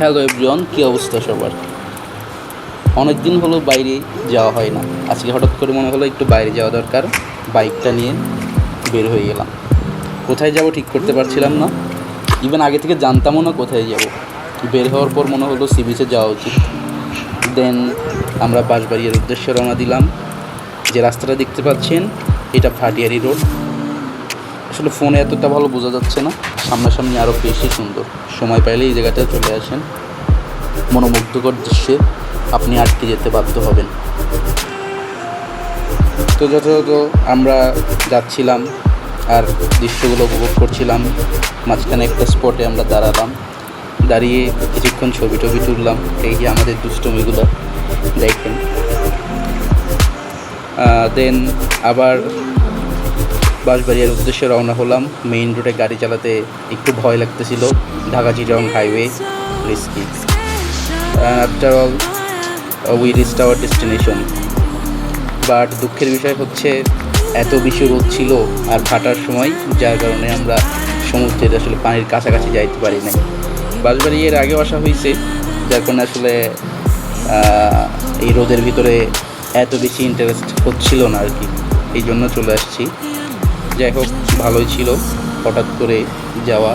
Hello everyone, কী অবস্থা সবার? অনেক দিন হলো বাইরে যাওয়া হয় না। আজকে হঠাৎ করে মনে হলো একটু বাইরে যাওয়া দরকার। বাইকটা নিয়ে বের হয়ে গেলাম। কোথায় যাব ঠিক করতে পারছিলাম না, ইভেন আগে থেকে জানতামও না কোথায় যাব। বের হওয়ার পর মনে হলো সি বিচে যাওয়া উচিত। দেন আমরা বাঁশবাড়িয়ার উদ্দেশ্যে রওনা দিলাম। যে রাস্তাটা দেখতে পাচ্ছেন এটা ভাটিয়ারি রোড। আসলে ফোনে এতটা ভালো বোঝা যাচ্ছে না, সামনাসামনি আরও বেশি সুন্দর। সময় পাইলে এই জায়গাটায় চলে আসেন, মনোমুগ্ধকর দৃশ্যে আপনি আটকে যেতে বাধ্য হবেন। তো যথাযথ আমরা যাচ্ছিলাম আর দৃশ্যগুলো উপভোগ করছিলাম। মাঝখানে একটা স্পটে আমরা দাঁড়ালাম, দাঁড়িয়ে কিছুক্ষণ ছবি টবি তুললাম। এই যে আমাদের দুষ্টমিগুলো দেখেন। দেন আবার বাঁশবাড়িয়ার উদ্দেশ্যে রওনা হলাম। মেইন রোডে গাড়ি চালাতে একটু ভয় লাগতেছিল, Dhaka Chittagong highway risky. After all we reached hour destination. But দুঃখের বিষয় হচ্ছে এত বেশি রোদ ছিল আর ভাটার সময়, যার কারণে আমরা সমুদ্রের আসলে পানির কাছাকাছি যাইতে পারি নাই। বাঁশবাড়ি এর আগেও আসা হয়েছে, যার কারণে আসলে এই রোদের ভিতরে এত বেশি ইন্টারেস্ট হচ্ছিল না আর কি, এই জন্য চলে আসছি। যাই হোক, ভালোই ছিল হঠাৎ করে যাওয়া।